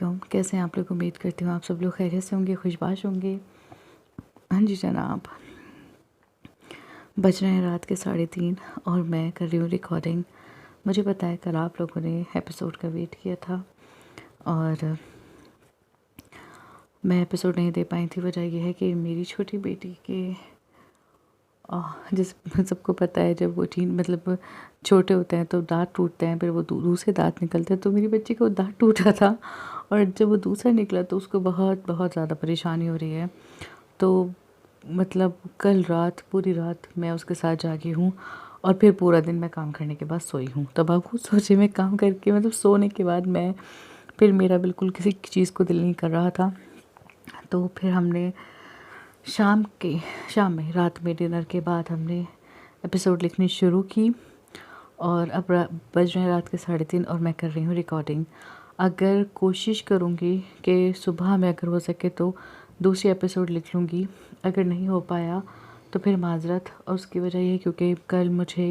علیکم، کیسے ہیں آپ لوگ؟ امید کرتی ہوں آپ سب لوگ خیریت سے ہوں گے، خوشباش ہوں گے۔ ہاں جی جناب، بج رہے ہیں رات کے 3:30 اور میں کر رہی ہوں ریکارڈنگ۔ مجھے پتہ ہے کل آپ لوگوں نے ایپیسوڈ کا ویٹ کیا تھا اور میں ایپیسوڈ نہیں دے پائی تھی۔ وجہ یہ ہے کہ میری چھوٹی بیٹی کے جس سب کو پتہ ہے جب وہ مطلب چھوٹے ہوتے ہیں تو دانت ٹوٹتے ہیں، پھر وہ دوسرے دانت نکلتے ہیں، تو میری بچی کو دانت ٹوٹا تھا اور جب وہ دوسرا نکلا تو اس کو بہت بہت زیادہ پریشانی ہو رہی ہے۔ تو مطلب کل رات پوری رات میں اس کے ساتھ جاگی ہوں اور پھر پورا دن میں کام کرنے کے بعد سوئی ہوں۔ تب آپ خود سوچے، میں کام کر کے مطلب سونے کے بعد پھر میرا بالکل کسی چیز کو دل نہیں کر رہا تھا۔ تو پھر ہم نے شام میں رات میں ڈنر کے بعد ہم نے ایپیسوڈ لکھنی شروع کی اور اب بج رہے ہیں رات کے 3:30 اور میں کر رہی ہوں ریکارڈنگ۔ اگر کوشش کروں گی کہ صبح میں اگر ہو سکے تو دوسری ایپیسوڈ لکھ لوں گی، اگر نہیں ہو پایا تو پھر معذرت۔ اور اس کی وجہ یہ ہے کیونکہ کل مجھے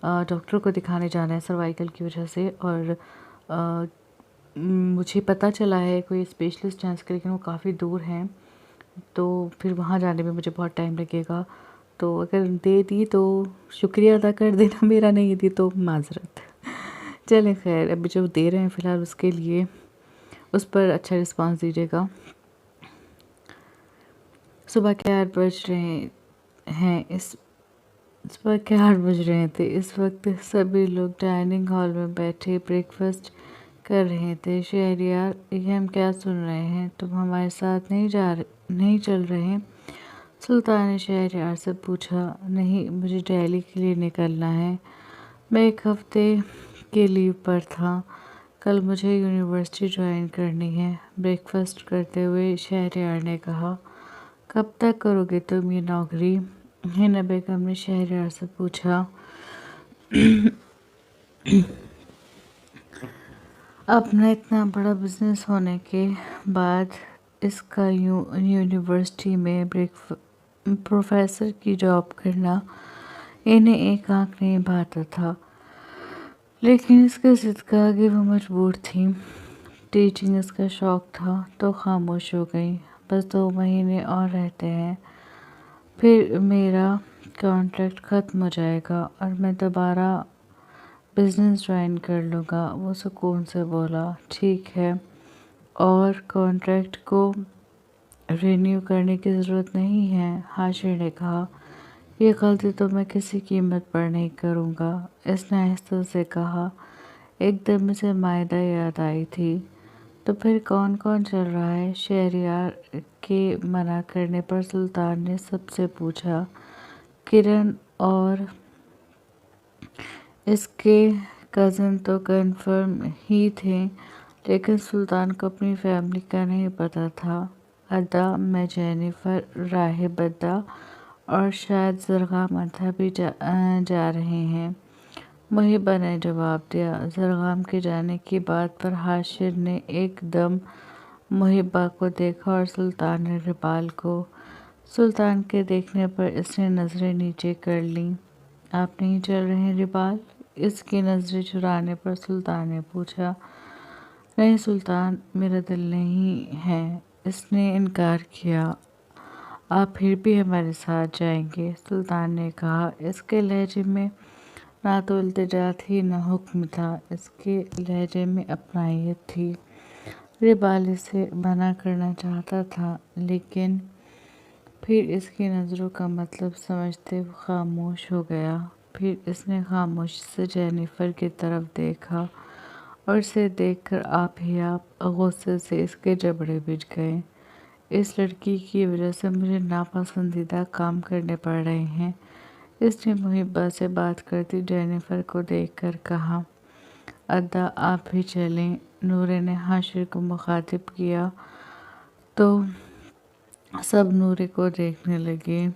ڈاکٹر کو دکھانے جانا ہے سروائیکل کی وجہ سے، اور مجھے پتہ چلا ہے کوئی اسپیشلسٹ ہیں اس کے، لیکن وہ کافی دور ہیں، تو پھر وہاں جانے میں مجھے بہت ٹائم لگے گا۔ تو اگر دے دی تو شکریہ ادا کر دینا میرا، نہیں دی تو معذرت۔ چلیں خیر، ابھی جو دے رہے ہیں فی الحال اس کے لیے اس پر اچھا رسپانس دیجیے گا۔ صبح کے 8 بج رہے ہیں صبح کے 8 بج رہے تھے۔ اس وقت سبھی لوگ ڈائننگ ہال میں بیٹھے بریک فاسٹ کر رہے تھے۔ شہریار، یہ ہم کیا سن رہے ہیں؟ تم ہمارے ساتھ نہیں چل رہے؟ سلطان نے شہریار سے پوچھا۔ نہیں، مجھے دہلی کے لیے نکلنا ہے، میں 1 ہفتے کے لیو پر تھا، کل مجھے یونیورسٹی جوائن کرنی ہے، بریک فاسٹ کرتے ہوئے شہریار نے کہا۔ کب تک کرو گے تم یہ نوکری؟ حنا بیگم نے شہریار سے پوچھا۔ اپنا اتنا بڑا بزنس ہونے کے بعد اس کا یونیورسٹی میں پروفیسر کی جاب کرنا انہیں ایک آنکھ نہیں بھاتا تھا، لیکن اس کے صدقہ کہ وہ مجبور تھی، ٹیچنگ اس کا شوق تھا، تو خاموش ہو گئی۔ بس 2 مہینے اور رہتے ہیں، پھر میرا کانٹریکٹ ختم ہو جائے گا اور میں دوبارہ بزنس جوائن کر لوں گا۔ وہ سکون سے بولا۔ ٹھیک ہے، اور کانٹریکٹ کو رینیو کرنے کی ضرورت نہیں ہے، حاشر نے کہا۔ یہ غلطی تو میں کسی قیمت پر نہیں کروں گا، اس نے آہستہ سے کہا۔ ایک دم اسے مائدہ یاد آئی تھی۔ تو پھر کون کون چل رہا ہے؟ شہریار کے منع کرنے پر سلطان نے سب سے پوچھا۔ کرن اور اس کے کزن تو کنفرم ہی تھے، لیکن سلطان کو اپنی فیملی کا نہیں پتہ تھا۔ ادا، میں، جینیفر، راہب ادا اور شاید زرغام ادا بھی جا رہے ہیں، محبہ نے جواب دیا۔ زرغام کے جانے کی بات پر حاشر نے ایک دم محبہ کو دیکھا اور سلطان نے ربال کو۔ سلطان کے دیکھنے پر اس نے نظریں نیچے کر لیں۔ آپ نہیں چل رہے ربال؟ اس کی نظریں چرانے پر سلطان نے پوچھا۔ نہیں سلطان، میرا دل نہیں ہے، اس نے انکار کیا۔ آپ پھر بھی ہمارے ساتھ جائیں گے؟ سلطان نے کہا۔ اس کے لہجے میں نہ تو التجا تھی نہ حکم تھا، اس کے لہجے میں اپنائیت تھی۔ ربال اسے منع کرنا چاہتا تھا، لیکن پھر اس کی نظروں کا مطلب سمجھتے وہ خاموش ہو گیا۔ پھر اس نے خاموشی سے جینیفر کی طرف دیکھا اور اسے دیکھ کر آپ ہی آپ غصے سے اس کے جبڑے بجھ گئے۔ اس لڑکی کی وجہ سے مجھے ناپسندیدہ کام کرنے پڑ رہے ہیں، اس نے محبہ سے بات کرتی جینیفر کو دیکھ کر کہا۔ ادا، آپ بھی چلیں، نورے نے حاشر کو مخاطب کیا تو سب نورے کو دیکھنے لگے۔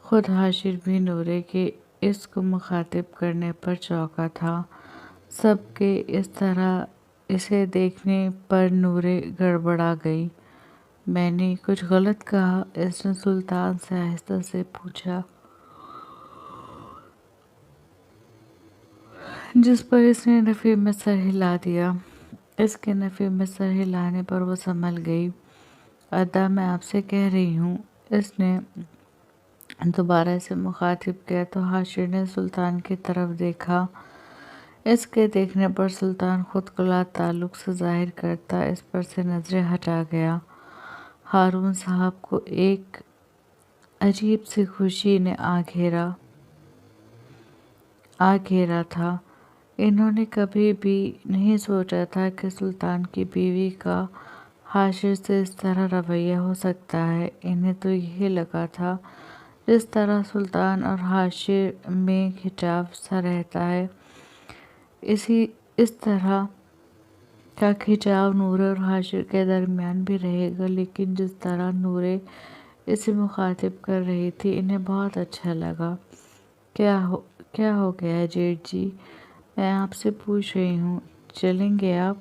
خود حاشر بھی نورے کے اس کو مخاطب کرنے پر چونکا تھا۔ سب کے اس طرح اسے دیکھنے پر نورے گڑبڑا گئی۔ میں نے کچھ غلط کہا؟ اس نے سلطان سے آہستہ سے پوچھا، جس پر اس نے نفی میں سر ہلا دیا۔ اس کے نفی میں سر ہلانے پر وہ سنبھل گئی۔ ادا میں آپ سے کہہ رہی ہوں۔ اس نے دوبارہ اسے مخاطب کیا تو حاشر نے سلطان کی طرف دیکھا۔ اس کے دیکھنے پر سلطان خود کو لا تعلق سے ظاہر کرتا اس پر سے نظریں ہٹا گیا۔ ہارون صاحب کو ایک عجیب سی خوشی نے آ گھیرا تھا۔ انہوں نے کبھی بھی نہیں سوچا تھا کہ سلطان کی بیوی کا حاشر سے اس طرح رویہ ہو سکتا ہے۔ انہیں تو یہی لگا تھا جس طرح سلطان اور حاشر میں کھچاو سا رہتا ہے اس طرح کا کھچاو نورے اور حاشر کے درمیان بھی رہے گا، لیکن جس طرح نورے اسے مخاطب کر رہی تھی انہیں بہت اچھا لگا۔ کیا ہو گیا جیٹھ جی؟ میں آپ سے پوچھ رہی ہوں، چلیں گے آپ؟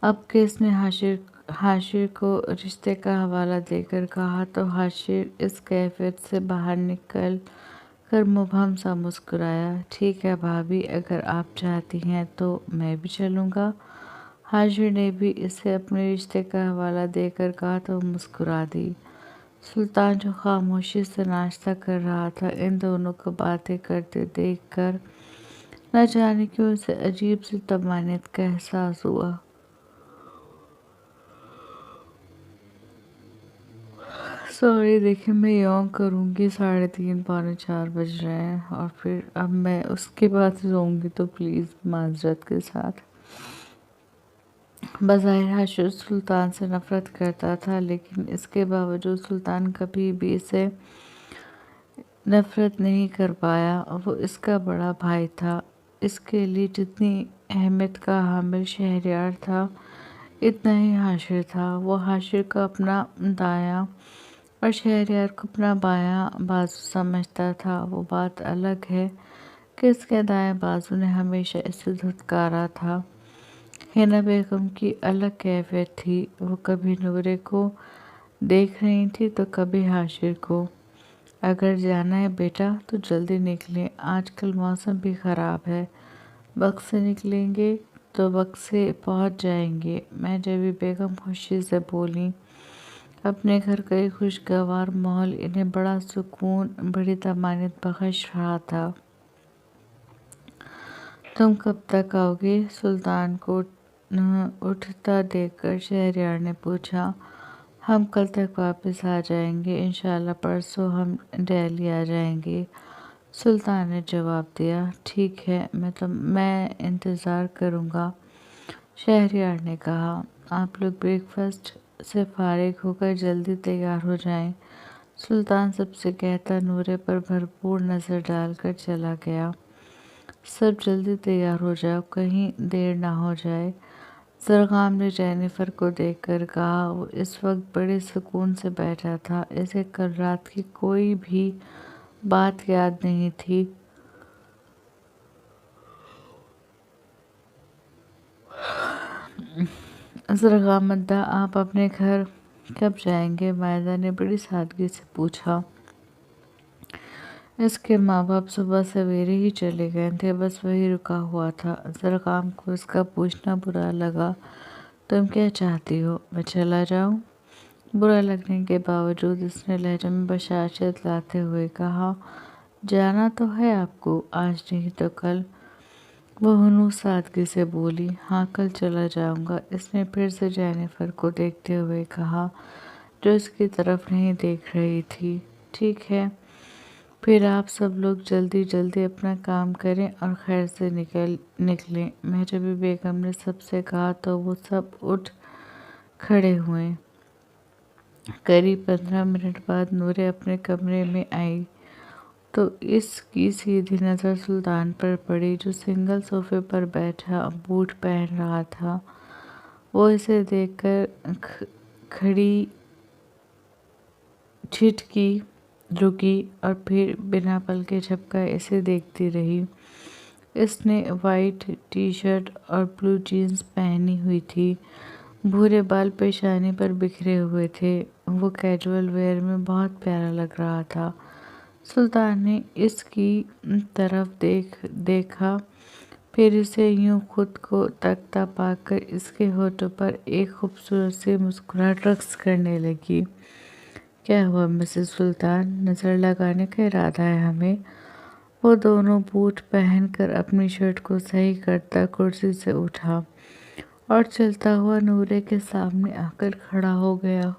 اب کہ اس نے حاشر کو رشتے کا حوالہ دے کر کہا تو حاشر اس کیفیت سے باہر نکل کر مبہم سا مسکرایا۔ ٹھیک ہے بھابھی، اگر آپ چاہتی ہیں تو میں بھی چلوں گا۔ حاشر نے بھی اسے اپنے رشتے کا حوالہ دے کر کہا تو وہ مسکرا دی۔ سلطان جو خاموشی سے ناشتہ کر رہا تھا، ان دونوں کو باتیں کرتے دیکھ کر نہ جانے کیوں اسے عجیب سی طمانینت کا احساس ہوا۔ سوری، دیکھیں میں یوں کروں گی 3:30 پونے 4 بج رہے ہیں اور پھر اب میں اس کے بعد سوؤں گی، تو پلیز معذرت کے ساتھ۔ بظاہر حاشر سلطان سے نفرت کرتا تھا، لیکن اس کے باوجود سلطان کبھی بھی اسے نفرت نہیں کر پایا۔ وہ اس کا بڑا بھائی تھا۔ اس کے لیے جتنی اہمیت کا حامل شہریار تھا، اتنا ہی حاشر تھا۔ وہ حاشر کو اپنا دایاں اور شہریار کو اپنا بایاں بازو سمجھتا تھا۔ وہ بات الگ ہے کہ اس کے دائیں بازو نے ہمیشہ اسے دھتکارا تھا۔ حنا بیگم کی الگ کیفیت تھی۔ وہ کبھی نورے کو دیکھ رہی تھی تو کبھی حاشر کو۔ اگر جانا ہے بیٹا تو جلدی نکلیں، آج کل موسم بھی خراب ہے۔ وقت سے نکلیں گے تو وقت سے پہنچ جائیں گے۔ جبی بیگم خوشی سے بولیں۔ اپنے گھر کا ایک خوشگوار ماحول انہیں بڑا سکون، بڑی طمانینت بخش رہا تھا۔ تم کب تک آؤ گے؟ سلطان کو اٹھتا دیکھ کر شہریار نے پوچھا۔ ہم کل تک واپس آ جائیں گے، انشاءاللہ پرسوں ہم دہلی آ جائیں گے، سلطان نے جواب دیا۔ ٹھیک ہے، میں انتظار کروں گا، شہریار نے کہا۔ آپ لوگ بریک فاسٹ سے فارغ ہو کر جلدی تیار ہو جائیں، سلطان سب سے کہتا نورے پر بھرپور نظر ڈال کر چلا گیا۔ سب جلدی تیار ہو جاؤ، کہیں دیر نہ ہو جائے، زرغام نے جینیفر کو دیکھ کر کہا۔ وہ اس وقت بڑے سکون سے بیٹھا تھا، اسے کل رات کی کوئی بھی بات یاد نہیں تھی۔ زرغام ادا، آپ اپنے گھر کب جائیں گے؟ مائدہ نے بڑی سادگی سے پوچھا۔ اس کے ماں باپ صبح سویرے ہی چلے گئے تھے، بس وہی رکا ہوا تھا۔ زرغام کو اس کا پوچھنا برا لگا۔ تم کیا چاہتی ہو، میں چلا جاؤں؟ برا لگنے کے باوجود اس نے لہجے میں بشاشت لاتے ہوئے کہا۔ جانا تو ہے آپ کو، آج نہیں تو کل، وہ ہنوز سادگی سے بولی۔ ہاں کل چلا جاؤں گا، اس نے پھر سے جینیفر کو دیکھتے ہوئے کہا، جو اس کی طرف نہیں دیکھ رہی تھی۔ ٹھیک ہے، پھر آپ سب لوگ جلدی جلدی اپنا کام کریں اور خیر سے نکلیں، جبی بیگم نے سب سے کہا تو وہ سب اٹھ کھڑے ہوئے۔ قریب 15 منٹ بعد نورے اپنے کمرے میں آئی تو اس کی سیدھی نظر سلطان پر پڑی، جو سنگل صوفے پر بیٹھا بوٹ پہن رہا تھا۔ وہ اسے دیکھ کر کھڑی، جھٹکی، رکی اور پھر بنا پلکے جھپکائے اسے دیکھتی رہی۔ اس نے وائٹ ٹی شرٹ اور بلو جینز پہنی ہوئی تھی، بھورے بال پیشانی پر بکھرے ہوئے تھے۔ وہ کیجول ویئر میں بہت پیارا لگ رہا تھا۔ سلطان نے اس کی طرف دیکھا، پھر اسے یوں خود کو تکتا پا کر اس کے ہونٹوں پر ایک خوبصورت سی مسکراہٹ رقص کرنے لگی۔ کیا ہوا مسز سلطان؟ نظر لگانے کا ارادہ ہے ہمیں؟ وہ دونوں بوٹ پہن کر اپنی شرٹ کو صحیح کرتا کرسی سے اٹھا اور چلتا ہوا نورے کے سامنے آ کر کھڑا ہو گیا۔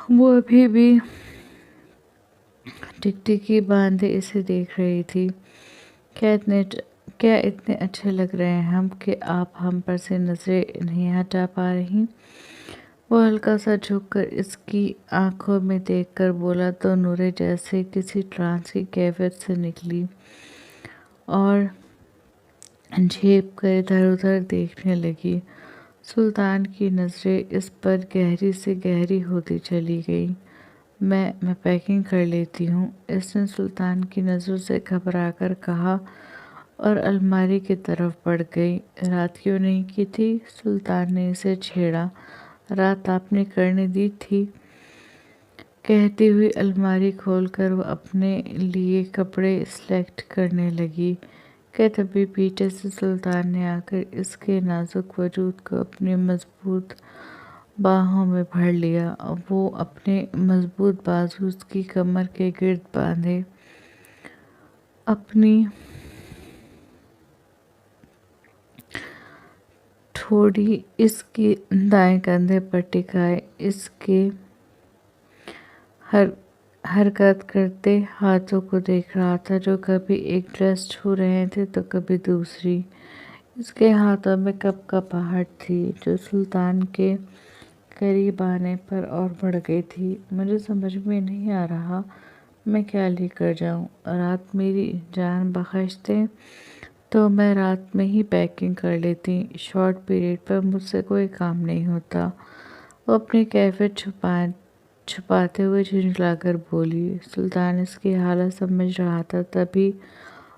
وہ ابھی بھی ٹکٹکی باندھے اسے دیکھ رہی تھی۔ کیا اتنے اچھے لگ رہے ہیں ہم کہ آپ ہم پر سے نظریں نہیں ہٹا پا رہی؟ وہ ہلکا سا جھک کر اس کی آنکھوں میں دیکھ کر بولا تو نورے جیسے کسی ٹرانس کی کیفیت سے نکلی اور جھیپ کر ادھر ادھر دیکھنے لگی۔ سلطان کی نظریں اس پر گہری سے گہری ہوتی چلی گئیں۔ میں پیکنگ کر لیتی ہوں، اس نے سلطان کی نظروں سے گھبرا کر کہا اور الماری کی طرف بڑھ گئی۔ رات کیوں نہیں کی تھی؟ سلطان نے اسے چھیڑا۔ رات آپ نے کرنے دی تھی، کہتی ہوئی الماری کھول کر وہ اپنے لیے کپڑے سلیکٹ کرنے لگی کہ تبھی پیچھے سے سلطان نے آ کر اس کے نازک وجود کو اپنی مضبوط باہوں میں بھر لیا۔ وہ اپنے مضبوط بازو اس کی کمر کے گرد باندھے، اپنی ٹھوڑی اس کے دائیں کندھے پر ٹکائے، اس کے حرکت کرتے ہاتھوں کو دیکھ رہا تھا جو کبھی ایک ڈریس چھو رہے تھے تو کبھی دوسری۔ اس کے ہاتھوں میں کپ کپاہٹ تھی جو سلطان کے قریب آنے پر اور بڑھ گئی تھی۔ مجھے سمجھ میں نہیں آ رہا میں کیا لے کر جاؤں۔ رات میری جان بخش دیں تو میں رات میں ہی پیکنگ کر لیتی، شارٹ پیریڈ پر مجھ سے کوئی کام نہیں ہوتا۔ وہ اپنی کیفیت چھپاتے ہوئے جھنجھلا کر بولی۔ سلطان اس کی حالت سمجھ رہا تھا تبھی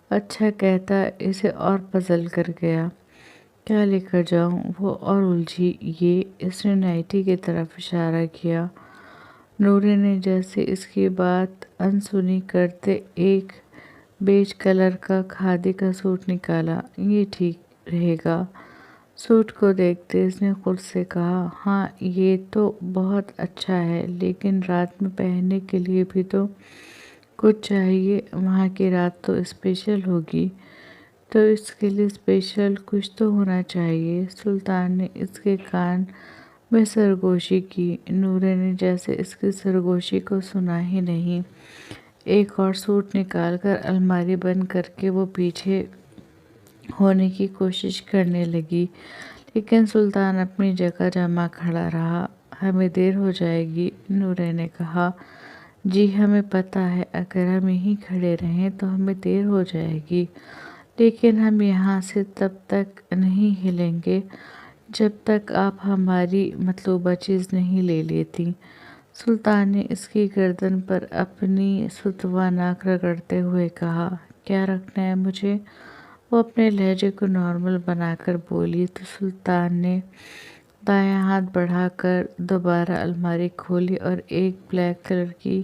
اچھا کہتا اسے اور پزل کر گیا۔ کیا لے کر جاؤں؟ وہ اور الجھی۔ یہ، اس نے نائٹی کی طرف اشارہ کیا۔ نورے نے جیسے اس کی بات انسنی کرتے ایک بیج کلر کا کھادی کا سوٹ نکالا۔ یہ ٹھیک رہے گا۔ سوٹ کو دیکھتے اس نے خود سے کہا، ہاں یہ تو بہت اچھا ہے لیکن رات میں پہننے کے لیے بھی تو کچھ چاہیے۔ وہاں کی رات تو اسپیشل ہوگی، تو اس کے لیے اسپیشل کچھ تو ہونا چاہیے۔ سلطان نے اس کے کان میں سرگوشی کی۔ نورے نے جیسے اس کی سرگوشی کو سنا ہی نہیں۔ ایک اور سوٹ نکال کر الماری بند کر کے وہ پیچھے ہونے کی کوشش کرنے لگی لیکن سلطان اپنی جگہ جمع کھڑا رہا۔ ہمیں دیر ہو جائے گی، نورے نے کہا۔ جی ہمیں پتہ ہے، اگر ہم یہیں کھڑے رہیں تو ہمیں دیر ہو جائے گی لیکن ہم یہاں سے تب تک نہیں ہلیں گے جب تک آپ ہماری مطلوبہ چیز نہیں لے لیتی۔ سلطان نے اس کی گردن پر اپنی ستوا ناک رگڑتے ہوئے کہا، کیا رکھنا ہے مجھے؟ وہ اپنے لہجے کو نارمل بنا کر بولی تو سلطان نے دایاں ہاتھ بڑھا کر دوبارہ الماری کھولی اور ایک بلیک کلر کی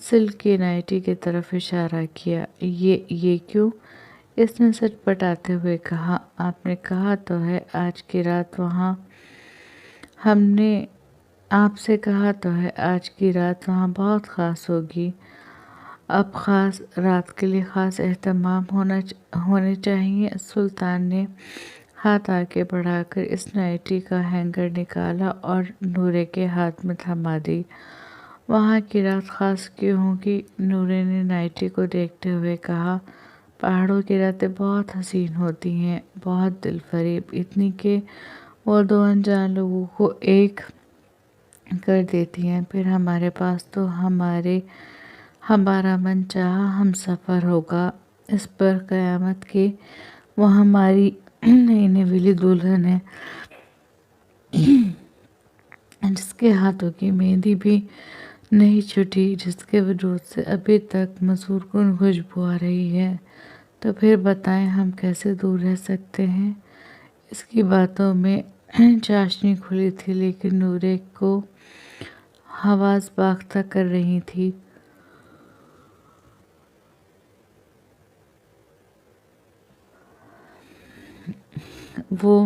سلک کی نائٹی کی طرف اشارہ کیا۔ یہ کیوں؟ اس نے سچ پٹاتے ہوئے کہا، آپ نے کہا تو ہے آج کی رات وہاں آپ سے کہا تو ہے آج کی رات وہاں بہت خاص ہوگی۔ اب خاص رات کے لیے خاص اہتمام ہونے چاہیے۔ سلطان نے ہاتھ آگے بڑھا کر اس نائٹی کا ہینگر نکالا اور نورے کے ہاتھ میں تھما دی۔ وہاں کی رات خاص کیوں ہوگی؟ نورے نے نائٹی کو دیکھتے ہوئے کہا، پہاڑوں کی راتیں بہت حسین ہوتی ہیں، بہت دل فریب، اتنی کہ وہ دو انجان لوگوں کو ایک کر دیتی ہیں۔ پھر ہمارے پاس تو ہمارا من چاہا ہم سفر ہوگا اس پر قیامت کے۔ وہ ہماری نئی نویلی دلہن ہے جس کے ہاتھوں کی مہندی بھی نہیں چھٹی، جس کے وجود سے ابھی تک مسحور کن خوشبو آ رہی ہے۔ تو پھر بتائیں ہم کیسے دور رہ سکتے ہیں؟ اس کی باتوں میں چاشنی کھلی تھی لیکن نورے کو حواس باختہ کر رہی تھی۔ وہ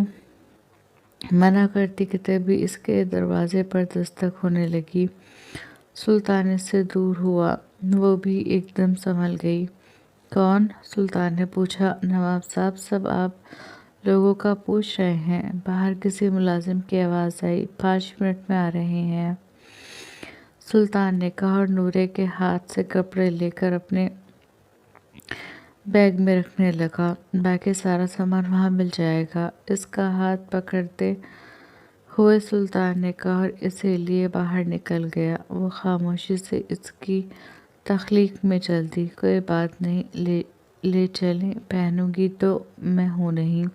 منع کرتی کہ تبھی اس کے دروازے پر دستک ہونے لگی۔ سلطان اس سے دور ہوا، وہ بھی ایک دم سنبھل گئی۔ کون؟ سلطان نے پوچھا۔ نواب صاحب، سب آپ لوگوں کا پوچھ رہے ہیں۔ باہر کسی ملازم کی آواز آئی۔ 5 منٹ میں آ رہے ہیں، سلطان نے کہا اور نورے کے ہاتھ سے کپڑے لے کر اپنے بیگ میں رکھنے لگا۔ باقی سارا سامان وہاں مل جائے گا، اس کا ہاتھ پکڑتے ہوئے سلطان نے کہا اور اسے لیے باہر نکل گیا۔ وہ خاموشی سے اس کی تخلیق میں چل دی۔ کوئی بات نہیں، لے چلیں، پہنوں گی تو میں ہوں نہیں۔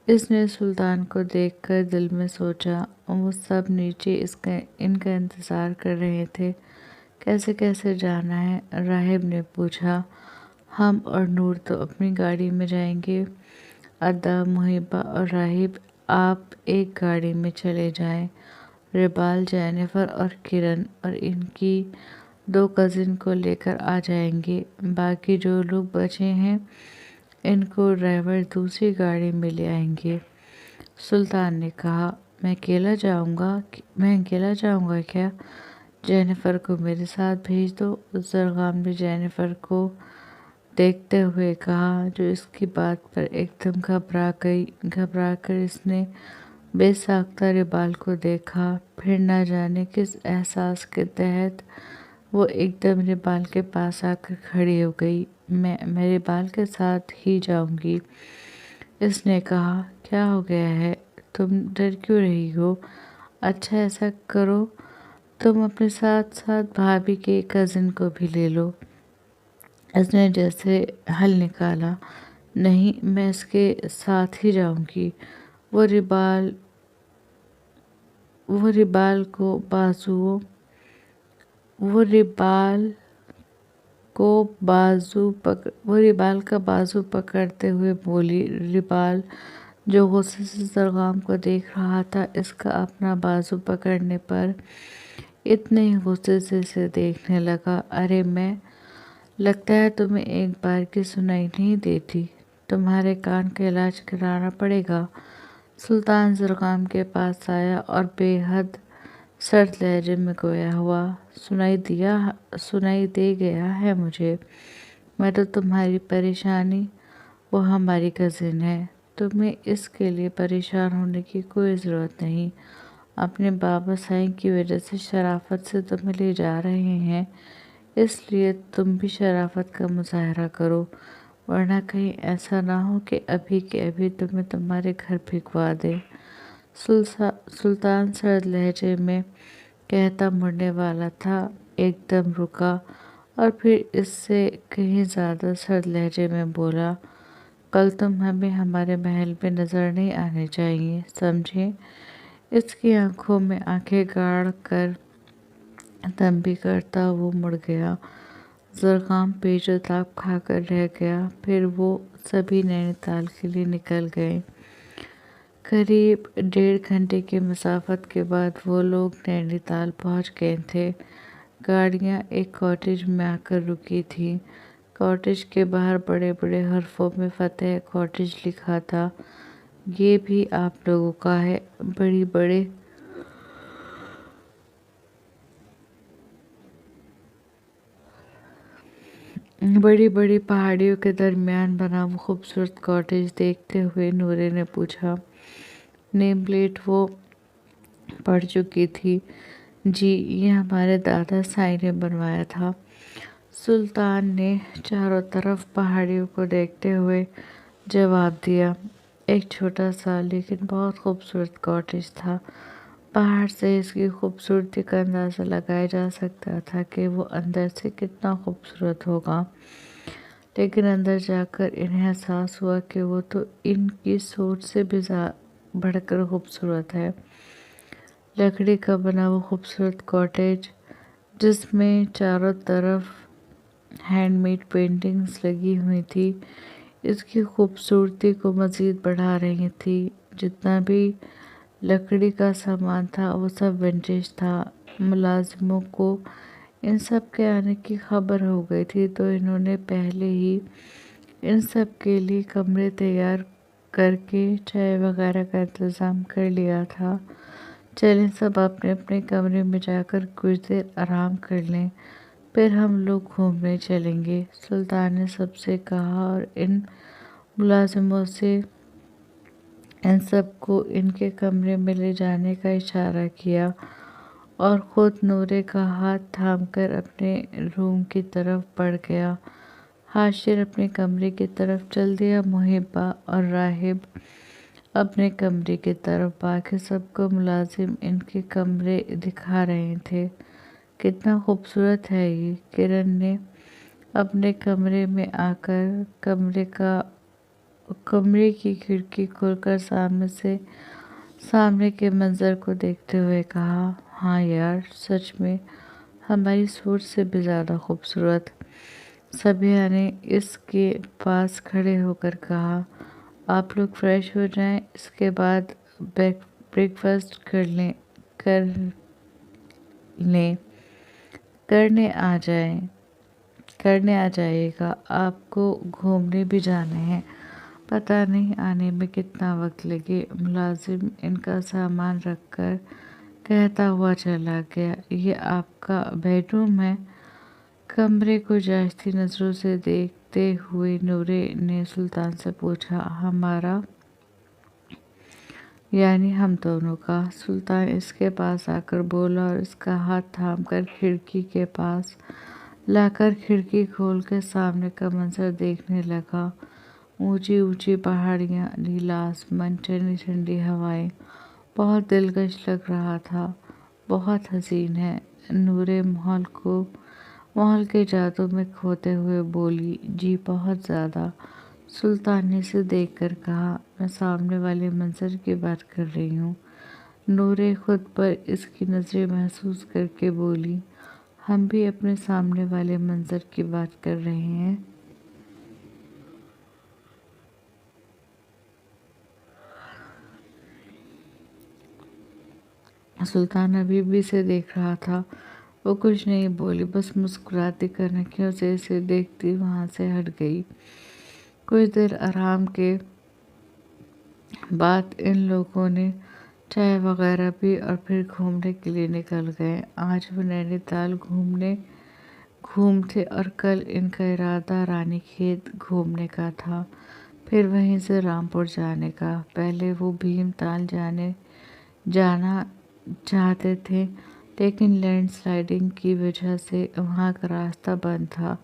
اس نے سلطان کو دیکھ کر دل میں سوچا، وہ سب نیچے ان کا انتظار کر رہے تھے۔ کیسے کیسے جانا ہے؟ راہب نے پوچھا۔ ہم اور نور تو اپنی گاڑی میں جائیں گے، ادا، محبہ اور راہب آپ ایک گاڑی میں چلے جائیں۔ ربال، جینیفر اور کرن اور ان کی 2 کزن کو لے کر آ جائیں گے۔ باقی جو لوگ بچے ہیں ان کو ڈرائیور دوسری گاڑی میں لے آئیں گے۔ سلطان نے کہا، میں اکیلا جاؤں گا کیا؟ جینیفر کو میرے ساتھ بھیج دو۔ زرغام نے جینیفر کو دیکھتے ہوئے کہا، جو اس کی بات پر ایک دم گھبرا کر اس نے بے ساختہ ربال کو دیکھا۔ پھر نہ جانے کس احساس کے تحت وہ ایک دم ربال کے پاس آ کر کھڑی ہو گئی۔ میں ربال کے ساتھ ہی جاؤں گی، اس نے کہا۔ کیا ہو گیا ہے؟ تم ڈر کیوں رہی ہو؟ اچھا ایسا کرو، تم اپنے ساتھ ساتھ بھابھی کے کزن کو بھی لے لو، اس نے جیسے حل نکالا۔ نہیں، میں اس کے ساتھ ہی جاؤں گی۔ وہ ربال کا بازو پکڑتے ہوئے بولی۔ ربال جو غصے سے زرغام کو دیکھ رہا تھا، اس کا اپنا بازو پکڑنے پر اتنے ہی غصے سے اسے دیکھنے لگا۔ ارے لگتا ہے تمہیں ایک بار کی سنائی نہیں دیتی، تمہارے کان کا علاج کرانا پڑے گا۔ سلطان زرغام کے پاس آیا اور بے حد سرد لہجے میں گویا ہوا۔ سنائی دے گیا ہے مجھے، میں تو تمہاری پریشانی، وہ ہماری کزن ہے، تمہیں اس کے لیے پریشان ہونے کی کوئی ضرورت نہیں۔ اپنے بابا سائیں کی وجہ سے شرافت سے تمہیں لے جا رہے ہیں، اس لیے تم بھی شرافت کا مظاہرہ کرو، ورنہ کہیں ایسا نہ ہو کہ ابھی کے ابھی تمہیں تمہارے گھر بھگوا دے۔ سلطان سرد لہجے میں کہتا مڑنے والا تھا، ایک دم رکا اور پھر اس سے کہیں زیادہ سرد لہجے میں بولا، کل تم ہمیں ہمارے محل میں نظر نہیں آنے چاہیے، سمجھے؟ اس کی آنکھوں میں آنکھیں گاڑ کر دم بھی کرتا وہ مڑ گیا۔ زرغام پیچ و تاب کھا کر رہ گیا۔ پھر وہ سبھی نینی تال کے لیے نکل گئے۔ قریب 1.5 گھنٹے کی مسافت کے بعد وہ لوگ نینی تال پہنچ گئے تھے۔ گاڑیاں ایک کاٹیج میں آ کر رکی تھیں۔ کاٹیج کے باہر بڑے بڑے حرفوں میں فتح کاٹیج لکھا تھا۔ یہ بھی آپ لوگوں کا ہے؟ بڑی بڑی پہاڑیوں کے درمیان بنا وہ خوبصورت کاٹیج دیکھتے ہوئے نورے نے پوچھا۔ نیم پلیٹ وہ پڑھ چکی تھی۔ جی، یہ ہمارے دادا سائیں نے بنوایا تھا، سلطان نے چاروں طرف پہاڑیوں کو دیکھتے ہوئے جواب دیا۔ ایک چھوٹا سا لیکن بہت خوبصورت کاٹیج تھا۔ باہر سے اس کی خوبصورتی کا اندازہ لگایا جا سکتا تھا کہ وہ اندر سے کتنا خوبصورت ہوگا، لیکن اندر جا کر انہیں احساس ہوا کہ وہ تو ان کی سوچ سے بھی بڑھ کر خوبصورت ہے۔ لکڑی کا بنا وہ خوبصورت کاٹیج، جس میں چاروں طرف ہینڈ میڈ پینٹنگز لگی ہوئی تھی، اس کی خوبصورتی کو مزید بڑھا رہی تھی۔ جتنا بھی لکڑی کا سامان تھا وہ سب ونٹیج تھا۔ ملازموں کو ان سب کے آنے کی خبر ہو گئی تھی، تو انہوں نے پہلے ہی ان سب کے لیے کمرے تیار کر کے چائے وغیرہ کا انتظام کر لیا تھا۔ چلیں سب اپنے اپنے کمرے میں جا کر کچھ دیر آرام کر لیں، پھر ہم لوگ گھومنے چلیں گے، سلطان نے سب سے کہا اور ان ملازموں سے ان سب کو ان کے کمرے میں لے جانے کا اشارہ کیا اور خود نورے کا ہاتھ تھام کر اپنے روم کی طرف بڑھ گیا۔ حاشر اپنے کمرے کی طرف چل دیا، محبہ اور راہب اپنے کمرے کی طرف، باقی سب کو ملازم ان کے کمرے دکھا رہے تھے۔ کتنا خوبصورت ہے یہ، کرن نے اپنے کمرے میں آ کر کمرے کی کھڑکی کھول کر سامنے کے منظر کو دیکھتے ہوئے کہا، ہاں یار، سچ میں ہماری سوچ سے بھی زیادہ خوبصورت۔ سبیہ نے اس کے پاس کھڑے ہو کر کہا، آپ لوگ فریش ہو جائیں، اس کے بعد بریک فاسٹ کرنے آ جائے گا، آپ کو گھومنے بھی جانا ہے، پتہ نہیں آنے میں کتنا وقت لگے۔ ملازم ان کا سامان رکھ کر کہتا ہوا چلا گیا، یہ آپ کا بیڈ روم ہے؟ کمرے کو جانچتی نظروں سے دیکھتے ہوئے نورے نے سلطان سے پوچھا، ہمارا یعنی ہم دونوں کا؟ سلطان اس کے پاس آ کر بولا اور اس کا ہاتھ تھام کر کھڑکی کے پاس لا کر کھڑکی کھول کے سامنے کا منظر دیکھنے لگا۔ اونچی اونچی پہاڑیاں، نیلا آسمان، ٹھنڈی ٹھنڈی ہوائیں، بہت دلکش لگ رہا تھا۔ بہت حسین ہے، نورے ماحول کے جادو میں کھوتے ہوئے بولی۔ جی بہت زیادہ، سلطان نے اسے دیکھ کر کہا، میں سامنے والے منظر کی بات کر رہی ہوں۔ نورے خود پر اس کی نظریں محسوس کر کے بولی، ہم بھی اپنے سامنے والے منظر کی بات کر رہے ہیں۔ سلطان ابھی بھی اسے دیکھ رہا تھا، وہ کچھ نہیں بولی، بس مسکراتی کنکھیوں سے اسے دیکھتی وہاں سے ہٹ گئی۔ کچھ دیر آرام کے بعد ان لوگوں نے چائے وغیرہ پی اور پھر گھومنے کے لیے نکل گئے۔ آج وہ نینی تال گھومتے اور کل ان کا ارادہ رانی کھیت گھومنے کا تھا، پھر وہیں سے رامپور جانے کا۔ پہلے وہ بھیم تال جانا چاہتے تھے، لیکن لینڈ سلائڈنگ کی وجہ سے وہاں کا راستہ بند تھا،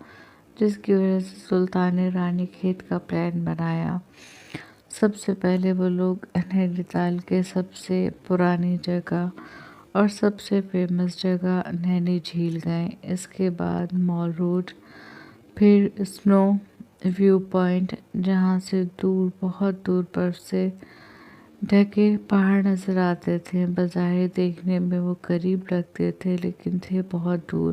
جس کی وجہ سے سلطان نے رانی کھیت کا پلان بنایا۔ سب سے پہلے وہ لوگ نینی تال کے سب سے پرانی جگہ اور سب سے فیمس جگہ نینی جھیل گئے، اس کے بعد مال روڈ، پھر اسنو ویو پوائنٹ، جہاں سے دور، بہت دور برف سے ڈھکے پہاڑ نظر آتے تھے۔ بظاہر دیکھنے میں وہ قریب لگتے تھے لیکن تھے بہت دور۔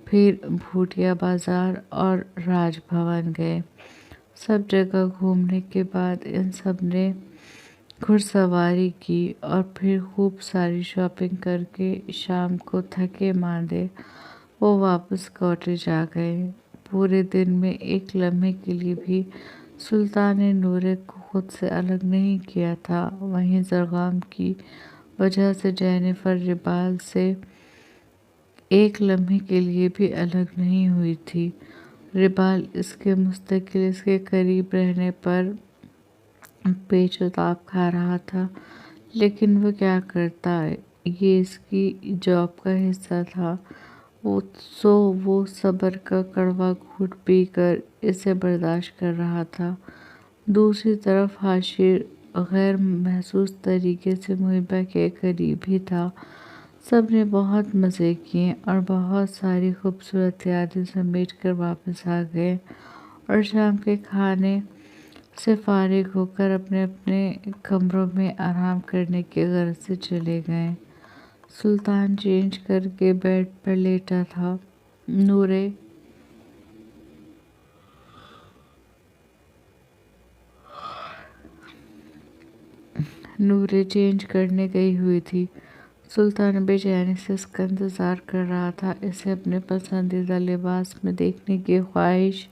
پھر بھوٹیا بازار اور راج بھون گئے۔ سب جگہ گھومنے کے بعد ان سب نے گھڑ سواری کی اور پھر خوب ساری شاپنگ کر کے شام کو تھکے ماندے وہ واپس کاٹیج آ گئے۔ پورے دن میں ایک لمحے کے لیے بھی سلطان نے نورے کو خود سے الگ نہیں کیا تھا۔ وہیں زرغام کی وجہ سے جینیفر ربال سے ایک لمحے کے لیے بھی الگ نہیں ہوئی تھی۔ ربال اس کے مستقل اس کے قریب رہنے پر پیچ و تاب کھا رہا تھا، لیکن وہ کیا کرتا، یہ اس کی جاب کا حصہ تھا، وہ صبر کا کڑوا گھونٹ پی کر اسے برداشت کر رہا تھا۔ دوسری طرف حاشر غیر محسوس طریقے سے محبہ کے قریب ہی تھا۔ سب نے بہت مزے کیے اور بہت ساری خوبصورت یادیں سمیٹ کر واپس آ گئے اور شام کے کھانے سے فارغ ہو کر اپنے اپنے کمروں میں آرام کرنے کی غرض سے چلے گئے۔ سلطان چینج کر کے بیڈ پر لیٹا تھا۔ نورے چینج کرنے گئی ہوئی تھی۔ سلطان بے چینی سے اس کا انتظار کر رہا تھا، اسے اپنے پسندیدہ لباس میں دیکھنے کی خواہش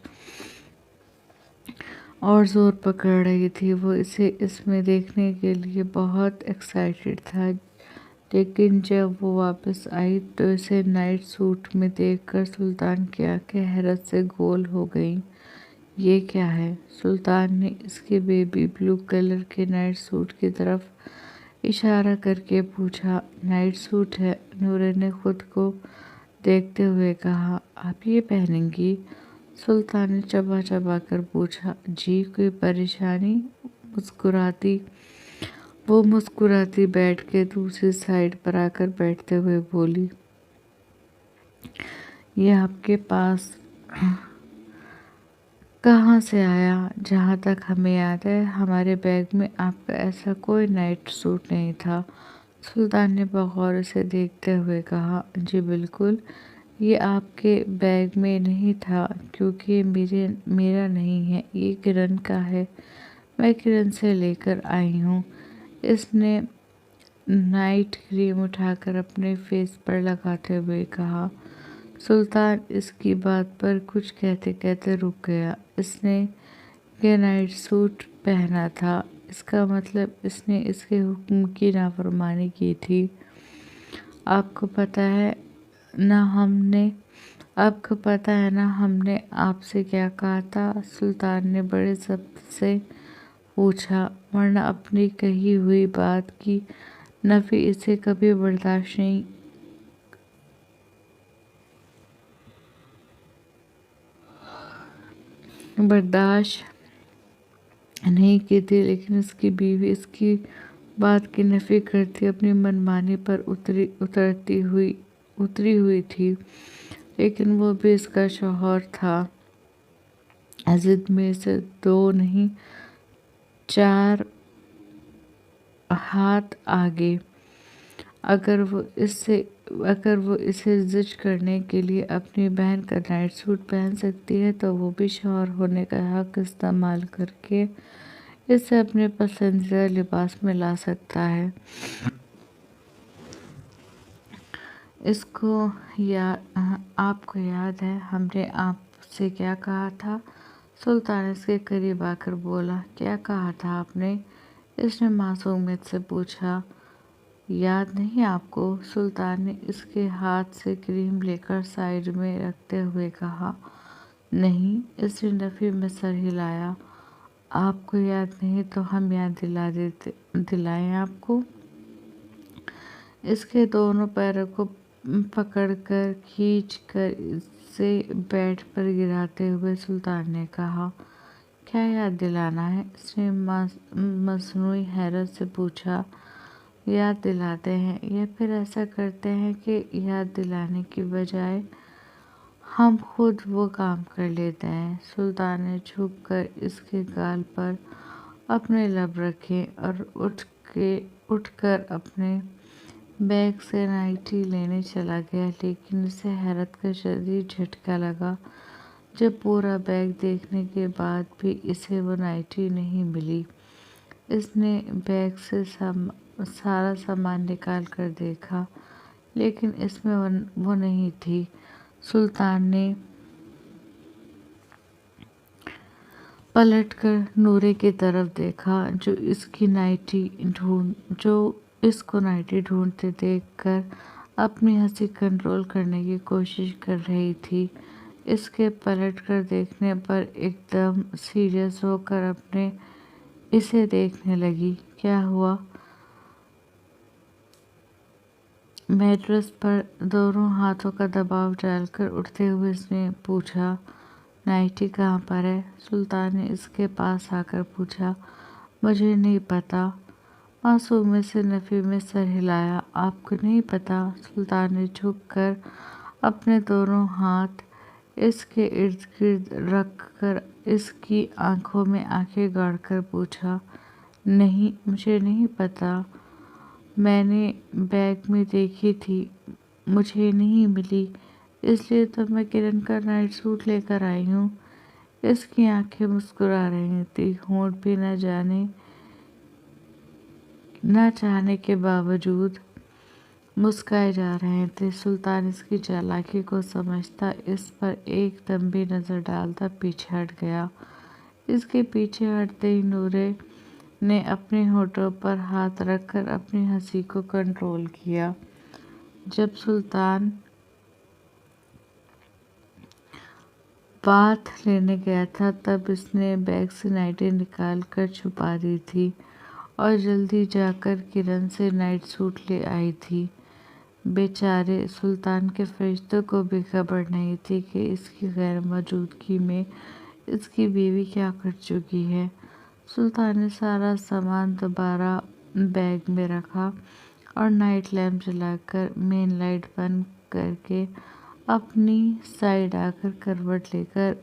اور زور پکڑ رہی تھی۔ وہ اسے اس میں دیکھنے کے لیے بہت ایکسائٹڈ تھا، لیکن جب وہ واپس آئی تو اسے نائٹ سوٹ میں دیکھ کر سلطان کی آنکھیں حیرت سے گول ہو گئیں۔ یہ کیا ہے؟ سلطان نے اس کے بیبی بلو کلر کے نائٹ سوٹ کی طرف اشارہ کر کے پوچھا۔ نائٹ سوٹ ہے، نورے نے خود کو دیکھتے ہوئے کہا۔ آپ یہ پہنیں گی؟ سلطان نے چبا چبا کر پوچھا۔ جی، کوئی پریشانی؟ وہ مسکراتی بیڈ کے دوسری سائڈ پر آ کر بیٹھتے ہوئے بولی۔ یہ آپ کے پاس کہاں سے آیا؟ جہاں تک ہمیں یاد ہے ہمارے بیگ میں آپ کا ایسا کوئی نائٹ سوٹ نہیں تھا۔ سلطان نے بغور اسے دیکھتے ہوئے کہا۔ جی بالکل، یہ آپ کے بیگ میں نہیں تھا کیونکہ میرا نہیں ہے، یہ کرن کا ہے، میں کرن سے لے کر آئی ہوں۔ اس نے نائٹ کریم اٹھا کر اپنے فیس پر لگاتے ہوئے کہا۔ سلطان اس کی بات پر کچھ کہتے کہتے رک گیا۔ اس نے یہ نائٹ سوٹ پہنا تھا، اس کا مطلب اس نے اس کے حکم کی نافرمانی کی تھی۔ آپ کو پتہ ہے نا ہم نے آپ سے کیا کہا تھا؟ سلطان نے بڑے ضبط سے پوچھا، ورنہ اپنی کہی ہوئی بات کی نفی اسے کبھی برداشت نہیں کی تھی، لیکن اس کی بیوی اس کی بات کی نفی کرتی اپنی منمانی پر اتری ہوئی تھی، لیکن وہ بھی اس کا شوہر تھا۔ ضد میں اسے 2 نہیں 4 ہاتھ آگے۔ اگر وہ اسے زج کرنے کے لیے اپنی بہن کا نائٹ سوٹ پہن سکتی ہے تو وہ بھی شوہر ہونے کا حق استعمال کر کے اسے اپنے پسندیدہ لباس میں لا سکتا ہے۔ آپ کو یاد ہے ہم نے آپ سے کیا کہا تھا؟ سلطان اس کے قریب آ کر بولا۔ کیا کہا تھا آپ نے؟ اس نے معصومیت سے پوچھا۔ یاد نہیں آپ کو؟ سلطان نے اس کے ہاتھ سے کریم لے کر سائیڈ میں رکھتے ہوئے کہا۔ نہیں، اس نے نفی میں سر ہلایا۔ آپ کو یاد نہیں تو ہم یاد دلائیں آپ کو؟ اس کے دونوں پیروں کو پکڑ کر کھینچ کر اسے بیڈ پر گراتے ہوئے سلطان نے کہا۔ کیا یاد دلانا ہے؟ اس نے مصنوعی حیرت سے پوچھا۔ یاد دلاتے ہیں یا پھر ایسا کرتے ہیں کہ یاد دلانے کی بجائے ہم خود وہ کام کر لیتے ہیں؟ سلطان نے جھک کر اس کے گال پر اپنے لب رکھے اور اٹھ کر اپنے بیگ سے نائٹی لینے چلا گیا، لیکن اسے حیرت کا شدید جھٹکا لگا جب پورا بیگ دیکھنے کے بعد بھی اسے وہ نائٹی نہیں ملی۔ اس نے بیگ سے سارا سامان نکال کر دیکھا، لیکن اس میں وہ نہیں تھی۔ سلطان نے پلٹ کر نورے کی طرف دیکھا جو اس کو نائٹی ڈھونڈتے دیکھ کر اپنی ہنسی کنٹرول کرنے کی کوشش کر رہی تھی۔ اس کے پلٹ کر دیکھنے پر ایک دم سیریس ہو کر اسے دیکھنے لگی۔ کیا ہوا؟ میٹرس پر دونوں ہاتھوں کا دباؤ ڈال کر اٹھتے ہوئے اس نے پوچھا۔ نائٹی کہاں پر ہے؟ سلطان نے اس کے پاس آ کر پوچھا۔ مجھے نہیں پتا۔ معصومیت سے نفی میں سر ہلایا۔ آپ کو نہیں پتا؟ سلطان نے جھک کر اپنے دونوں ہاتھ اس کے ارد گرد رکھ کر اس کی آنکھوں میں آنکھیں گاڑ کر پوچھا۔ نہیں، مجھے نہیں پتا، میں نے بیگ میں دیکھی تھی، مجھے نہیں ملی، اس لیے تو میں کرن کا نائٹ سوٹ لے کر آئی ہوں۔ اس کی آنکھیں مسکرا رہی تھیں، ہونٹ بھی نہ چاہنے کے باوجود مسکرائے جا رہے تھے۔ سلطان اس کی چالاکی کو سمجھتا اس پر ایک دم بھی نظر ڈالتا پیچھے ہٹ گیا۔ اس کے پیچھے ہٹتے ہی نورے نے اپنے ہونٹوں پر ہاتھ رکھ کر اپنی ہنسی کو کنٹرول کیا۔ جب سلطان باتھ لینے گیا تھا تب اس نے بیگ سے نائٹی نکال کر چھپا دی تھی اور جلدی جا کر کرن سے نائٹ سوٹ لے آئی تھی۔ بیچارے سلطان کے فرشتوں کو بھی خبر نہیں تھی کہ اس کی غیر موجودگی میں اس کی بیوی کیا کر چکی ہے۔ سلطان نے سارا سامان دوبارہ بیگ میں رکھا اور نائٹ لیمپ جلا کر مین لائٹ بند کر کے اپنی سائیڈ آ کر کروٹ لے کر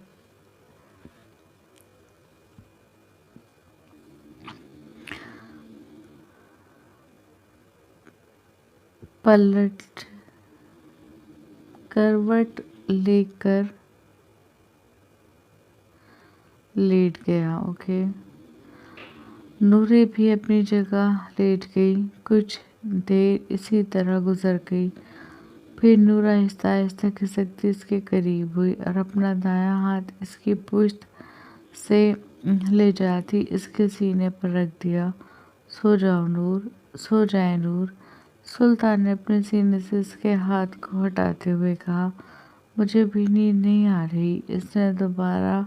کروٹ لے کر لیٹ گیا۔ نورے بھی اپنی جگہ لیٹ گئی۔ کچھ دیر اسی طرح گزر گئی، پھر نور آہستہ آہستہ کھسکتی اس کے قریب ہوئی اور اپنا دایاں ہاتھ اس کی پشت سے لے جاتی اس کے سینے پر رکھ دیا۔ سو جائے نور، سلطان نے اپنے سینے سے اس کے ہاتھ کو ہٹاتے ہوئے کہا۔ مجھے بھی نیند نہیں آ رہی، اس نے دوبارہ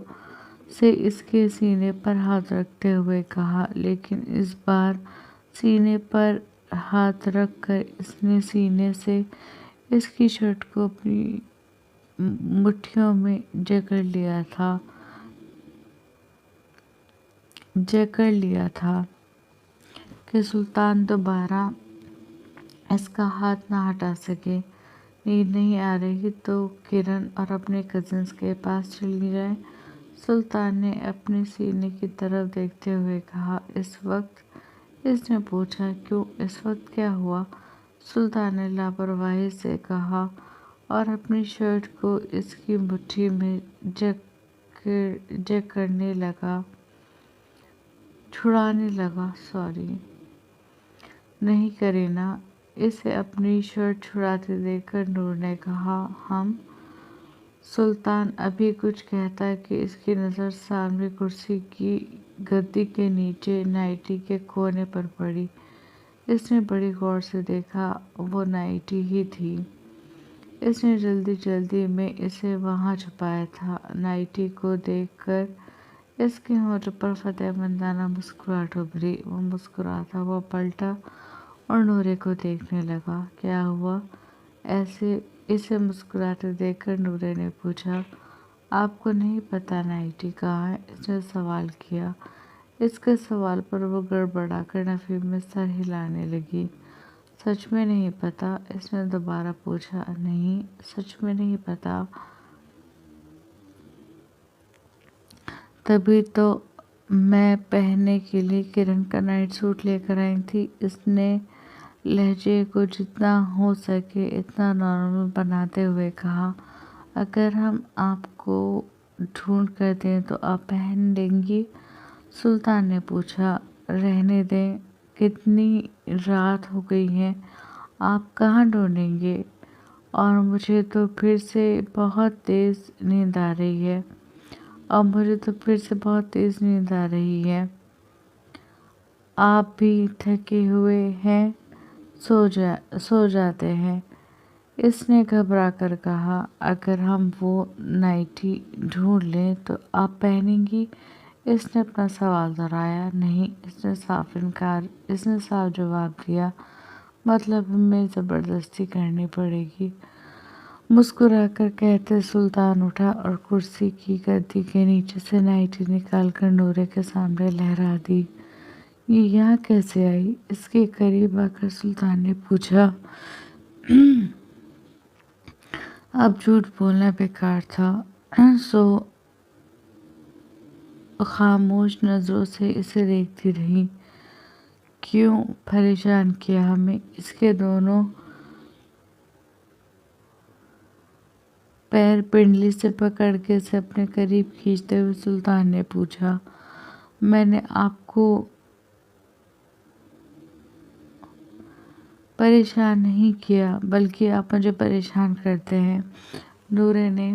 سے اس کے سینے پر ہاتھ رکھتے ہوئے کہا، لیکن اس بار سینے پر ہاتھ رکھ کر اس نے سینے سے اس کی شرٹ کو اپنی مٹھیوں میں جکڑ لیا تھا کہ سلطان دوبارہ اس کا ہاتھ نہ ہٹا سکے۔ نیند نہیں آ رہی تو کرن اور اپنے کزنز کے پاس چلی جائیں، سلطان نے اپنے سینے کی طرف دیکھتے ہوئے کہا۔ اس وقت؟ اس نے پوچھا۔ کیوں اس وقت کیا ہوا؟ سلطان نے لاپرواہی سے کہا اور اپنی شرٹ کو اس کی مٹھی میں چھڑانے لگا۔ نہیں کرینا، اسے اپنی شرٹ چھڑاتے دیکھ کر نور نے کہا۔ سلطان ابھی کچھ کہتا کہ اس کی نظر سامنے کرسی کی گدی کے نیچے نائٹی کے کونے پر پڑی۔ اس نے بڑی غور سے دیکھا، وہ نائٹی ہی تھی۔ اس نے جلدی میں اسے وہاں چھپایا تھا۔ نائٹی کو دیکھ کر اس کے ہونٹوں پر فتح مندانہ مسکراہٹ ابھری۔ وہ مسکراتا ہوا پلٹا اور نورے کو دیکھنے لگا۔ کیا ہوا؟ اسے مسکراتے دیکھ کر نورے نے پوچھا۔ آپ کو نہیں پتہ نائٹی کہاں ہے؟ اس نے سوال کیا۔ اس کے سوال پر وہ گڑبڑا کر نفی میں سر ہلانے لگی۔ سچ میں نہیں پتہ؟ اس نے دوبارہ پوچھا۔ نہیں، سچ میں نہیں پتہ۔ تبھی تو میں پہننے کے لیے کرن کا نائٹ سوٹ لے کر آئی تھی۔ اس نے لہجے کو جتنا ہو سکے اتنا نارمل بناتے ہوئے کہا۔ اگر ہم آپ کو ڈھونڈ کر دیں تو آپ پہن لیں گی؟ سلطان نے پوچھا۔ رہنے دیں، کتنی رات ہو گئی ہے، آپ کہاں ڈھونڈیں گے؟ اور مجھے تو پھر سے بہت تیز نیند آ رہی ہے۔ آپ بھی تھکے ہوئے ہیں، سو جاتے ہیں، اس نے گھبرا کر کہا۔ اگر ہم وہ نائٹی ڈھونڈ لیں تو آپ پہنیں گی؟ اس نے اپنا سوال دہرایا۔ نہیں، اس نے صاف جواب دیا۔ مطلب ہمیں زبردستی کرنی پڑے گی۔ مسکرا کر کہتے سلطان اٹھا اور کرسی کی گدی کے نیچے سے نائٹی نکال کر نورے کے سامنے لہرا دی۔ یہ یہاں کیسے آئی؟ اس کے قریب آ کر سلطان نے پوچھا۔ اب جھوٹ بولنا بیکار تھا، سو خاموش نظروں سے اسے دیکھتی رہی۔ کیوں پریشان کیا ہمیں؟ اس کے دونوں پیر پنڈلی سے پکڑ کے اسے اپنے قریب کھینچتے ہوئے سلطان نے پوچھا۔ میں نے آپ کو پریشان نہیں کیا، بلکہ آپ مجھے پریشان کرتے ہیں، نورے نے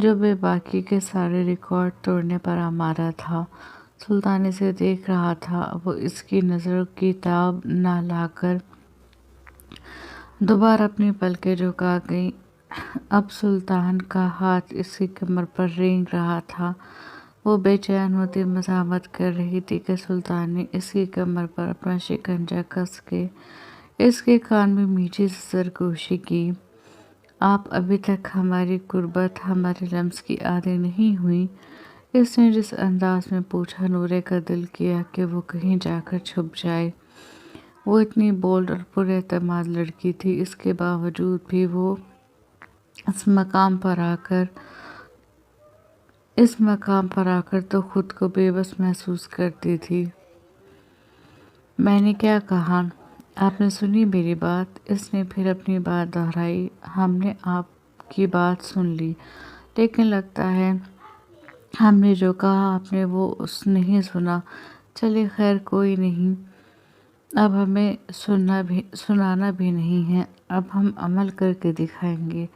جو بے باکی کے سارے ریکارڈ توڑنے پر آمادہ تھا۔ سلطان اسے دیکھ رہا تھا، وہ اس کی نظر کی تاب نہ لا کر دوبارہ اپنی پلکیں جھکا گئی۔ اب سلطان کا ہاتھ اس کی کمر پر رینگ رہا تھا۔ وہ بے چین ہوتی مزاحمت کر رہی تھی کہ سلطان نے اس کی کمر پر اپنا شکنجہ کس کے اس کے کان میں میٹھی سی سرگوشی کی۔ آپ ابھی تک ہماری قربت، ہمارے لمس کی عادی نہیں ہوئی؟ اس نے جس انداز میں پوچھا، نورے کا دل کیا کہ وہ کہیں جا کر چھپ جائے۔ وہ اتنی بولڈ اور پر اعتماد لڑکی تھی، اس کے باوجود بھی وہ اس مقام پر آ کر تو خود کو بے بس محسوس کرتی تھی۔ میں نے کیا کہا؟ آپ نے سنی میری بات؟ اس نے پھر اپنی بات دہرائی۔ ہم نے آپ کی بات سن لی، لیکن لگتا ہے ہم نے جو کہا آپ نے وہ نہیں سنا۔ چلے خیر، کوئی نہیں، اب ہمیں سنانا بھی نہیں ہے، اب ہم عمل کر کے دکھائیں گے۔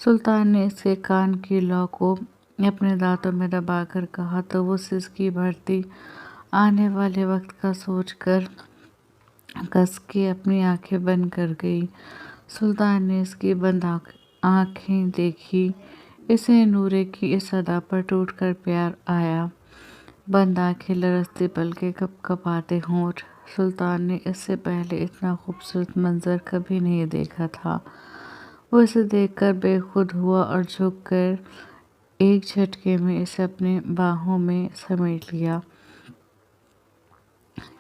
سلطان نے اس کے کان کی لو کو اپنے دانتوں میں دبا کر کہا تو وہ سسکی بھرتی آنے والے وقت کا سوچ کر کس کے اپنی آنکھیں بند کر گئی۔ سلطان نے اس کی بند آنکھیں دیکھی۔ اسے نورے کی اس ادا پر ٹوٹ کر پیار آیا۔ بند آنکھیں، لرزتی پلکیں، کپکپاتے ہونٹ۔ سلطان نے اس سے پہلے اتنا خوبصورت منظر کبھی نہیں دیکھا تھا۔ وہ اسے دیکھ کر بے خود ہوا اور جھک کر ایک جھٹکے میں اسے اپنے باہوں میں سمیٹ لیا۔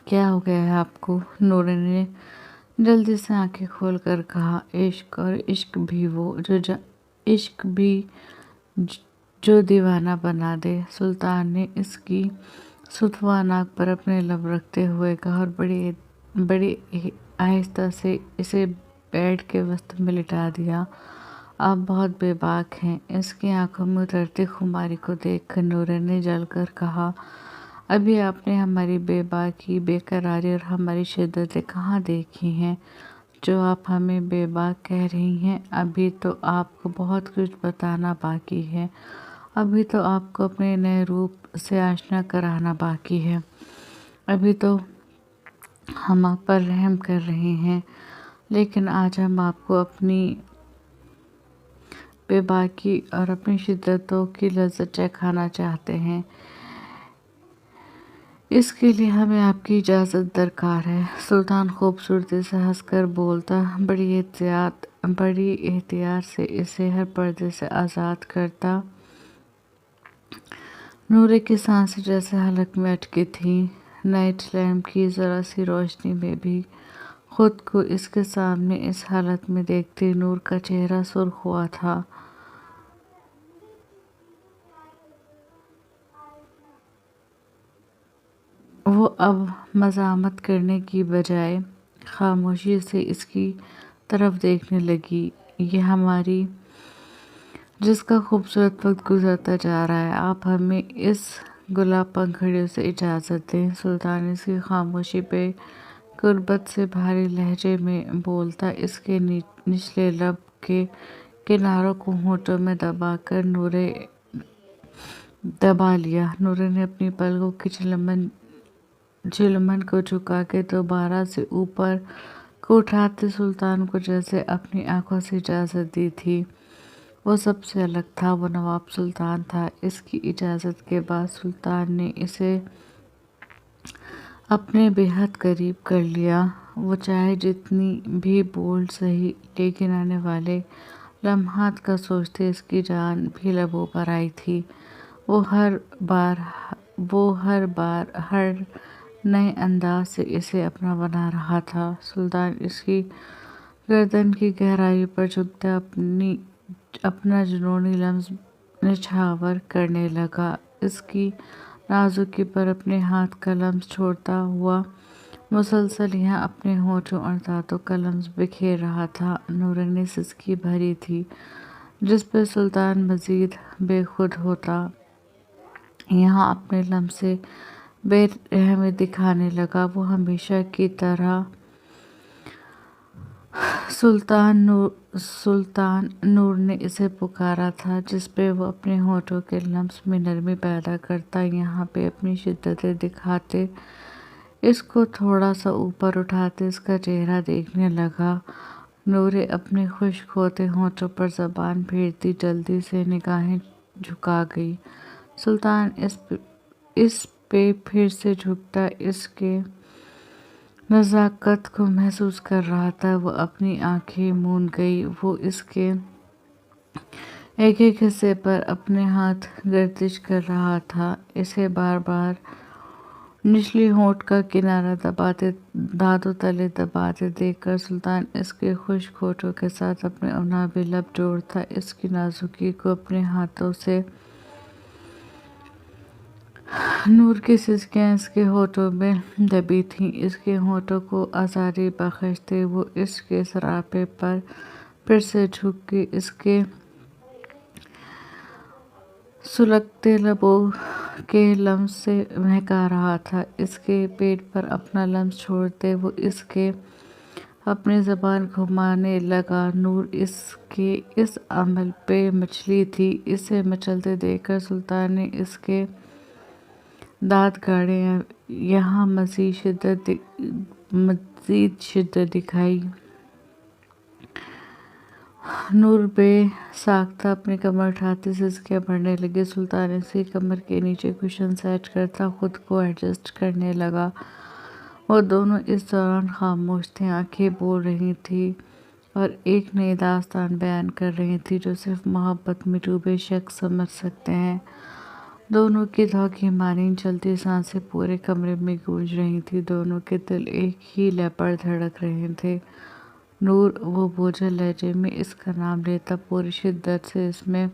کیا ہو گیا ہے آپ کو؟ نورے نے جلدی سے آنکھیں کھول کر کہا۔ عشق، اور عشق بھی جو دیوانہ بنا دے۔ سلطان نے اس کی ستھوا ناک پر اپنے لب رکھتے ہوئے کہا اور بڑی آہستہ سے اسے بیڈ کے وسط میں لٹا دیا۔ آپ بہت بے باک ہیں۔ اس کی آنکھوں میں اترتی خماری کو دیکھ کر نورے نے جل کر کہا، ابھی آپ نے ہماری بے باکی، بے قراری اور ہماری شدتیں کہاں دیکھی ہیں جو آپ ہمیں بے باک کہہ رہی ہیں؟ ابھی تو آپ کو بہت کچھ بتانا باقی ہے، ابھی تو آپ کو اپنے نئے روپ سے آشنا کرانا باقی ہے، ابھی تو ہم آپ پر رحم کر رہے ہیں، لیکن آج ہم آپ کو اپنی بے باکی اور اپنی شدتوں کی لذت چکھانا چاہتے ہیں۔ اس کے لیے ہمیں آپ کی اجازت درکار ہے۔ سلطان خوبصورتی سے ہنس کر بولتا، بڑی احتیاط سے اسے ہر پردے سے آزاد کرتا۔ نورے کی سانسیں جیسے حلق میں اٹکی تھیں۔ نائٹ لیمپ کی ذرا سی روشنی میں بھی خود کو اس کے سامنے اس حالت میں دیکھتی نور کا چہرہ سرخ ہوا تھا۔ وہ اب مزاحمت کرنے کی بجائے خاموشی سے اس کی طرف دیکھنے لگی۔ یہ ہماری جس کا خوبصورت وقت گزرتا جا رہا ہے، آپ ہمیں اس گلاب پنکھڑیوں سے اجازت دیں۔ سلطان اس کی خاموشی پہ قربت سے بھاری لہجے میں بولتا، اس کے نچلے لب کے کناروں کو ہونٹوں میں دبا لیا۔ نورے نے اپنی پلکوں کی جھلمن کو جھکا کے دوبارہ سے اوپر کو اٹھاتے سلطان کو جیسے اپنی آنکھوں سے اجازت دی تھی۔ وہ سب سے الگ تھا، وہ نواب سلطان تھا۔ اس کی اجازت کے بعد سلطان نے اسے اپنے بے حد قریب کر لیا۔ وہ چاہے جتنی بھی بولڈ سہی، لیکن آنے والے لمحات کا سوچتے اس کی جان بھی لبوں پر آئی تھی۔ وہ ہر بار ہر نئے انداز سے اسے اپنا بنا رہا تھا۔ سلطان اس کی گردن کی گہرائی پر جھکتا اپنا جنونی لمس نچھاور کرنے لگا۔ اس کی نازکی پر اپنے ہاتھ کا لمس چھوڑتا ہوا مسلسل یہاں اپنے ہونٹوں اور دانتوں کا لمس بکھیر رہا تھا۔ نورے نے سسکی بھری تھی، جس پہ سلطان مزید بے خود ہوتا یہاں اپنے لمس سے بے رحمی دکھانے لگا۔ وہ ہمیشہ کی طرح سلطان نور نے اسے پکارا تھا، جس پہ وہ اپنے ہونٹوں کے لمس میں نرمی پیدا کرتا، یہاں پہ اپنی شدتیں دکھاتے، اس کو تھوڑا سا اوپر اٹھاتے اس کا چہرہ دیکھنے لگا۔ نورے اپنے خشک ہوتے ہونٹوں پر زبان پھیرتی جلدی سے نگاہیں جھکا گئی۔ سلطان اس پہ پھر سے جھکتا، اس کے نزاکت کو محسوس کر رہا تھا۔ وہ اپنی آنکھیں موند گئی، وہ اس کے ایک ایک حصے پر اپنے ہاتھ گردش کر رہا تھا، اسے بار بار نچلی ہونٹ کا کنارہ دباتے، دانتوں تلے دباتے دیکھ کر سلطان اس کے خشک ہونٹوں کے ساتھ اپنے عنابے لب جوڑتا، اس کی نازکی کو اپنے ہاتھوں سے۔ نور کی سسکیاں اس کے ہونٹوں میں دبی تھیں، اس کے ہونٹوں کو آزادی بخشتے وہ اس کے سراپے پر پھر سے جھک کے اس کے سلگتے لبوں کے لمس سے مہکا رہا تھا، اس کے پیٹ پر اپنا لمس چھوڑتے وہ اس کے اپنی زبان گھمانے لگا۔ نور اس کے اس عمل پہ مچلی تھی، اسے مچلتے دیکھ کر سلطان نے اس کے دانت گاڑے، یہاں مزید شدت دکھائی۔ نور بے ساختہ اپنی کمر اٹھاتی سسکیاں بھرنے لگی، سلطان اس کی کمر کے نیچے کشن سیٹ کرتا خود کو ایڈجسٹ کرنے لگا۔ وہ دونوں اس دوران خاموش تھے، آنکھیں بول رہی تھیں اور ایک نئی داستان بیان کر رہی تھیں جو صرف محبت میں ڈوبے شخص سمجھ سکتے ہیں۔ دونوں کی دھوکے مانند چلتی سانسیں پورے کمرے میں گونج رہی تھیں، دونوں کے دل ایک ہی لے پر دھڑک رہے تھے۔ نور، وہ بوجھل لہجے میں اس کا نام لیتا، پوری شدت سے اس میں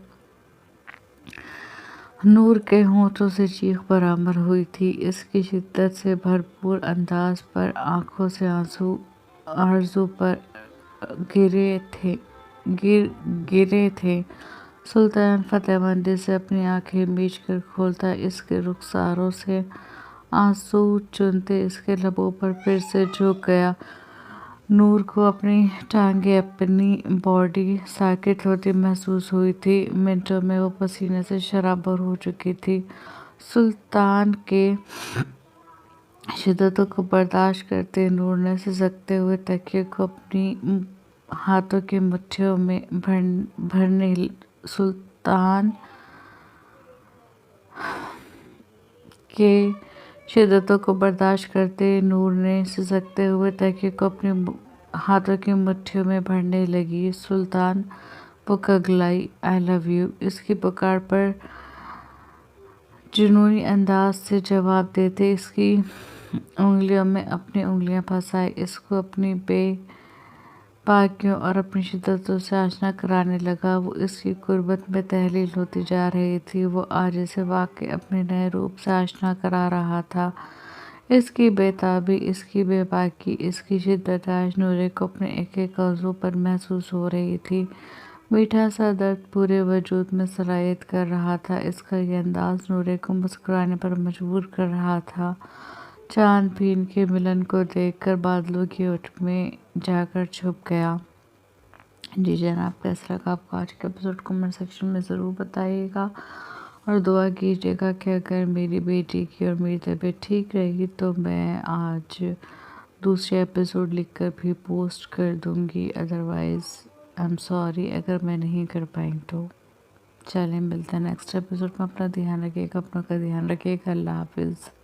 نور کے ہونٹوں سے چیخ برآمد ہوئی تھی، اس کی شدت سے بھرپور انداز پر آنکھوں سے آرزو پر گرے تھے۔ سلطان فتح مندی سے اپنی آنکھیں میچ کر کھولتا، اس کے رخساروں سے آنسو چنتے اس کے لبوں پر پھر سے جھک گیا۔ نور کو اپنی ٹانگیں، اپنی باڈی ساکت ہوتی محسوس ہوئی تھی، منٹوں میں وہ پسینے سے شرابور ہو چکی تھی۔ سلطان کے شدتوں کو برداشت کرتے نور نے سسکتے ہوئے تکیے کو اپنی ہاتھوں کی مٹھیوں میں بھرنے سلطان کے شدتوں کو برداشت کرتے نور نے سسکتے ہوئے تکیے کو اپنی ہاتھوں کی مٹھیوں میں بھرنے لگی۔ سلطان پکگلائی، "آئی لو یو" اس کی پکار پر جنونی انداز سے جواب دیتے اس کی انگلیوں میں اپنی انگلیاں پھنسائے، اس کو اپنی بے باکیوں اور اپنی شدتوں سے آشنا کرانے لگا۔ وہ اس کی قربت میں تحلیل ہوتی جا رہی تھی، وہ آج اسے واقعی اپنے نئے روپ سے آشنا کرا رہا تھا۔ اس کی بے تابی، اس کی بے باکی، اس کی شدت آج نورے کو اپنے ایک ایک عضو پر محسوس ہو رہی تھی۔ میٹھا سا درد پورے وجود میں سرایت کر رہا تھا، اس کا یہ انداز نورے کو مسکرانے پر مجبور کر رہا تھا۔ چاند بھین کے ملن کو دیکھ کر بادلوں کی اوٹ میں جا کر چھپ گیا۔ جی جناب، کیسا لگا آپ کو آج کا ایپیسوڈ؟ کمنٹ سیکشن میں ضرور بتائیے گا اور دعا کیجیے گا کہ اگر میری بیٹی کی اور میری طبیعت ٹھیک رہی تو میں آج دوسرے ایپیسوڈ لکھ کر بھی پوسٹ کر دوں گی، ادروائز آئی ایم سوری اگر میں نہیں کر پائی تو۔ چلیں ملتے ہیں نیکسٹ ایپیسوڈ میں، اپنا دھیان رکھیے گا، اپنا کا دھیان رکھیے گا، اللہ حافظ۔